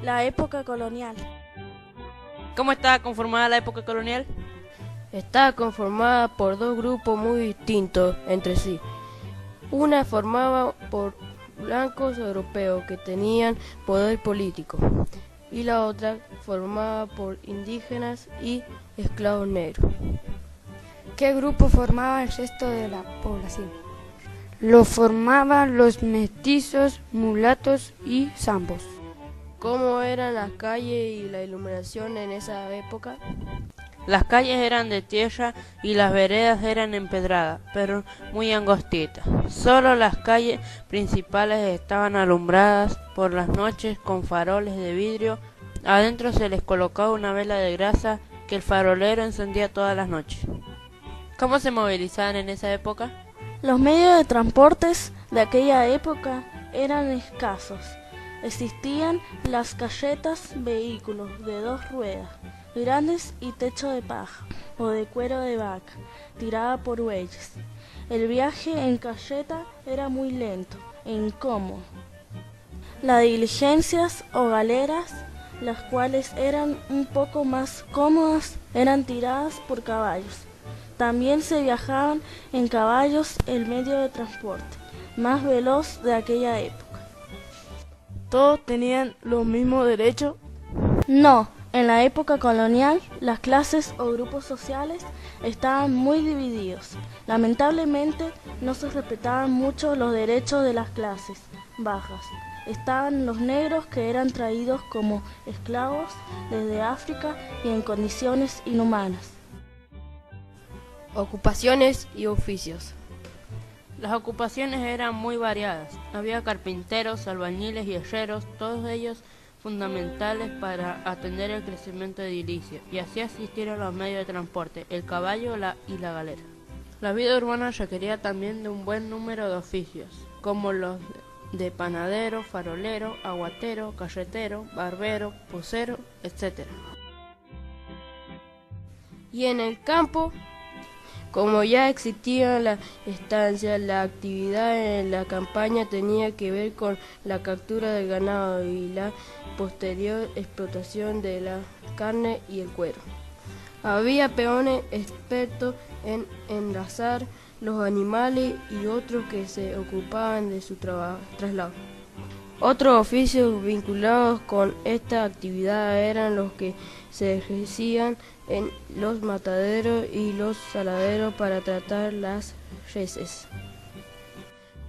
La época colonial. ¿Cómo estaba conformada la época colonial? Estaba conformada por dos grupos muy distintos entre sí. Una formada por blancos europeos que tenían poder político y la otra formada por indígenas y esclavos negros. ¿Qué grupo formaba el resto de la población? Lo formaban los mestizos, mulatos y zambos. ¿Cómo eran las calles y la iluminación en esa época? Las calles eran de tierra y las veredas eran empedradas, pero muy angostitas. Solo las calles principales estaban alumbradas por las noches con faroles de vidrio. Adentro se les colocaba una vela de grasa que el farolero encendía todas las noches. ¿Cómo se movilizaban en esa época? Los medios de transportes de aquella época eran escasos. Existían las carretas, vehículos de 2 ruedas, grandes y techo de paja o de cuero de vaca, tirada por bueyes. El viaje en carreta era muy lento e incómodo. Las diligencias o galeras, las cuales eran un poco más cómodas, eran tiradas por caballos. También se viajaban en caballos, el medio de transporte más veloz de aquella época. ¿Todos tenían los mismos derechos? No, en la época colonial las clases o grupos sociales estaban muy divididos. Lamentablemente no se respetaban mucho los derechos de las clases bajas. Estaban los negros que eran traídos como esclavos desde África y en condiciones inhumanas. Ocupaciones y oficios. Las ocupaciones eran muy variadas. Había carpinteros, albañiles y herreros, todos ellos fundamentales para atender el crecimiento edilicio, y así asistir a los medios de transporte, el caballo y la galera. La vida urbana requería también de un buen número de oficios, como los de panadero, farolero, aguatero, carretero, barbero, posero, etc. Y en el campo, como ya existía la estancia, la actividad en la campaña tenía que ver con la captura del ganado y la posterior explotación de la carne y el cuero. Había peones expertos en enlazar los animales y otros que se ocupaban de su traslado. Otros oficios vinculados con esta actividad eran los que se ejercían en los mataderos y los saladeros para tratar las reses.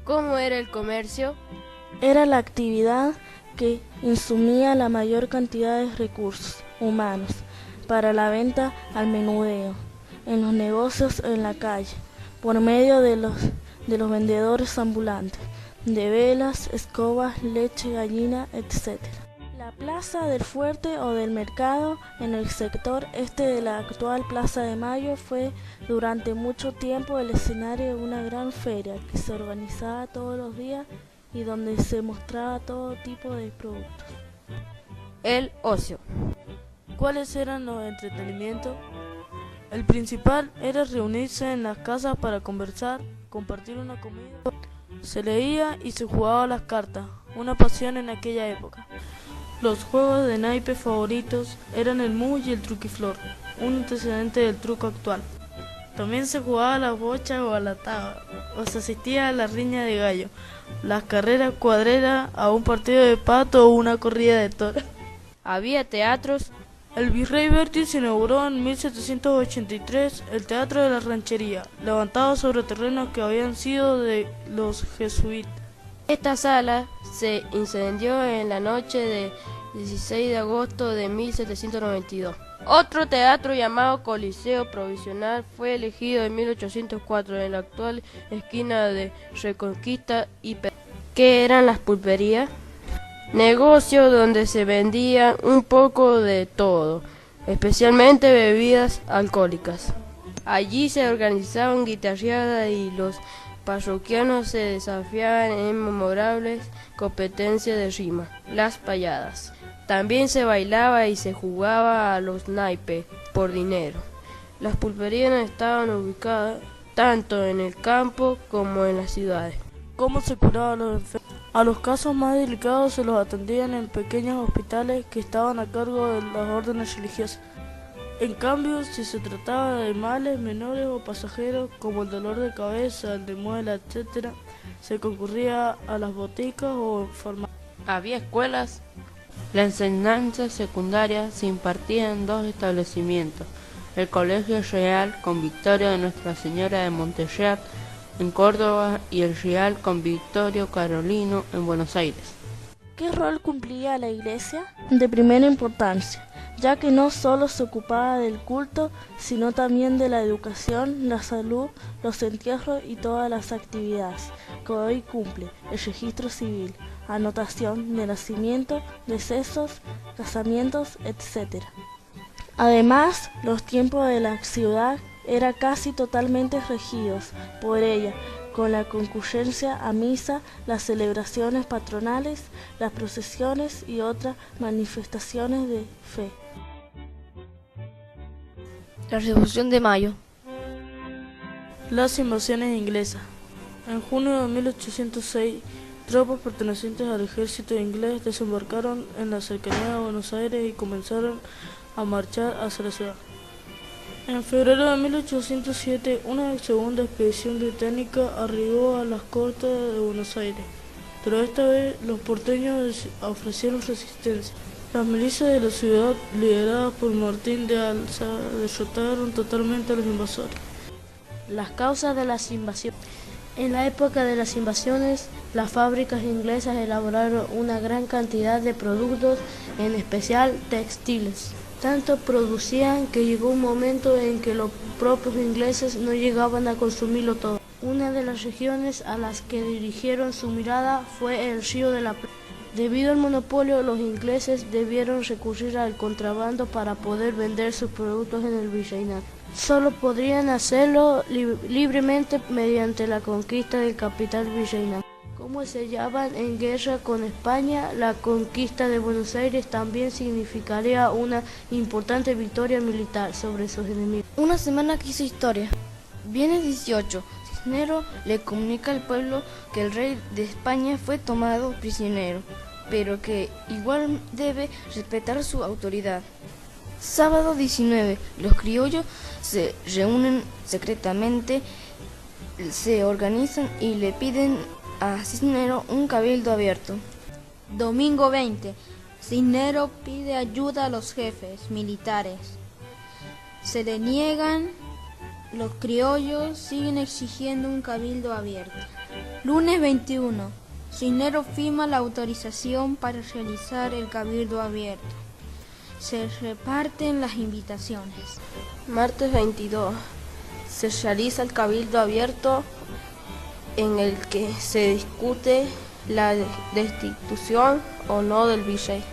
¿Cómo era el comercio? Era la actividad que insumía la mayor cantidad de recursos humanos para la venta al menudeo, en los negocios en la calle, por medio de los vendedores ambulantes, de velas, escobas, leche, gallina, etc. La plaza del fuerte o del mercado en el sector este de la actual Plaza de Mayo fue durante mucho tiempo el escenario de una gran feria que se organizaba todos los días y donde se mostraba todo tipo de productos. El ocio. ¿Cuáles eran los entretenimientos? El principal era reunirse en las casas para conversar, compartir una comida. Se leía y se jugaba a las cartas, una pasión en aquella época. Los juegos de naipes favoritos eran el mus y el truquiflor, un antecedente del truco actual. También se jugaba a las bochas o a la taba, o se asistía a la riña de gallo, las carreras cuadreras, a un partido de pato o una corrida de toros. Había teatros. El virrey Bertis inauguró en 1783 el Teatro de la Ranchería, levantado sobre terrenos que habían sido de los jesuitas. Esta sala se incendió en la noche de 16 de agosto de 1792. Otro teatro llamado Coliseo Provisional fue elegido en 1804 en la actual esquina de Reconquista y ¿Qué eran las pulperías? Negocio donde se vendía un poco de todo, especialmente bebidas alcohólicas. Allí se organizaban guitarreadas y los parroquianos se desafiaban en memorables competencias de rima, las payadas. También se bailaba y se jugaba a los naipes por dinero. Las pulperías estaban ubicadas tanto en el campo como en las ciudades. ¿Cómo se curaban los enfermos? A los casos más delicados se los atendían en pequeños hospitales que estaban a cargo de las órdenes religiosas. En cambio, si se trataba de males menores o pasajeros, como el dolor de cabeza, el de muela, etc., se concurría a las boticas o farmacias. Había escuelas. La enseñanza secundaria se impartía en 2 establecimientos: el Colegio Real Convictorio de Nuestra Señora de Montellac en Córdoba y el Real Convictorio Carolino en Buenos Aires. ¿Qué rol cumplía la Iglesia? De primera importancia, ya que no solo se ocupaba del culto, sino también de la educación, la salud, los entierros y todas las actividades que hoy cumple el registro civil, anotación de nacimiento, decesos, casamientos, etc. Además, los tiempos de la ciudad eran casi totalmente regidos por ella, con la concurrencia a misa, las celebraciones patronales, las procesiones y otras manifestaciones de fe. La Revolución de Mayo. Las invasiones inglesas. En junio de 1806, tropas pertenecientes al ejército inglés desembarcaron en la cercanía de Buenos Aires y comenzaron a marchar hacia la ciudad. En febrero de 1807, una segunda expedición británica arribó a las costas de Buenos Aires, pero esta vez los porteños ofrecieron resistencia. Las milicias de la ciudad, lideradas por Martín de Alza, derrotaron totalmente a los invasores. Las causas de las invasiones. En la época de las invasiones, las fábricas inglesas elaboraron una gran cantidad de productos, en especial textiles. Tanto producían que llegó un momento en que los propios ingleses no llegaban a consumirlo todo. Una de las regiones a las que dirigieron su mirada fue el Río de la Plata. Debido al monopolio, los ingleses debieron recurrir al contrabando para poder vender sus productos en el virreinato. Solo podrían hacerlo libremente mediante la conquista del capital virreinato. Como se hallaban en guerra con España, la conquista de Buenos Aires también significaría una importante victoria militar sobre sus enemigos. Una semana que hizo historia. Viernes 18. Cisneros le comunica al pueblo que el rey de España fue tomado prisionero, pero que igual debe respetar su autoridad. Sábado 19. Los criollos se reúnen secretamente, se organizan y le piden a Cisneros un cabildo abierto. Domingo 20. Cisneros pide ayuda a los jefes militares. Se le niegan. Los criollos siguen exigiendo un cabildo abierto. Lunes 21. Cisneros firma la autorización para realizar el cabildo abierto. Se reparten las invitaciones. Martes 22. Se realiza el cabildo abierto en el que se discute la destitución o no del virrey.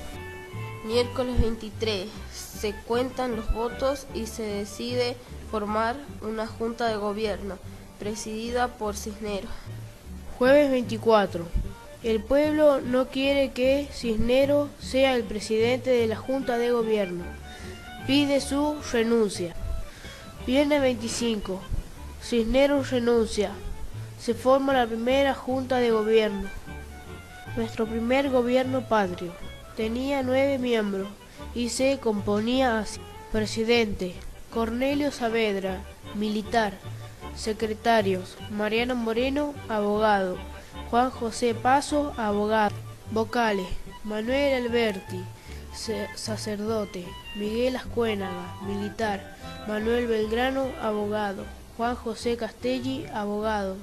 Miércoles 23. Se cuentan los votos y se decide formar una junta de gobierno presidida por Cisneros. Jueves 24. El pueblo no quiere que Cisneros sea el presidente de la junta de gobierno. Pide su renuncia. Viernes 25. Cisneros renuncia. Se forma la primera junta de gobierno. Nuestro primer gobierno patrio tenía 9 miembros y se componía así: presidente, Cornelio Saavedra, militar; secretarios, Mariano Moreno, abogado; Juan José Paso, abogado; vocales, Manuel Alberti, sacerdote; Miguel Ascuénaga, militar; Manuel Belgrano, abogado; Juan José Castelli, abogado;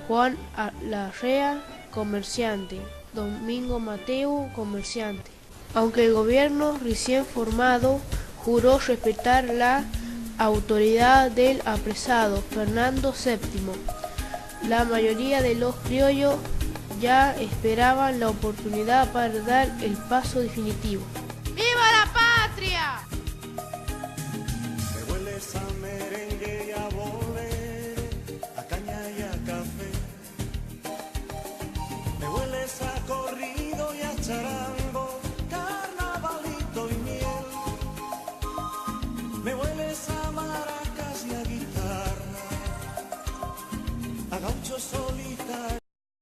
Juan Larrea, comerciante; Domingo Mateo, comerciante. Aunque el gobierno recién formado juró respetar la autoridad del apresado Fernando VII, la mayoría de los criollos ya esperaban la oportunidad para dar el paso definitivo.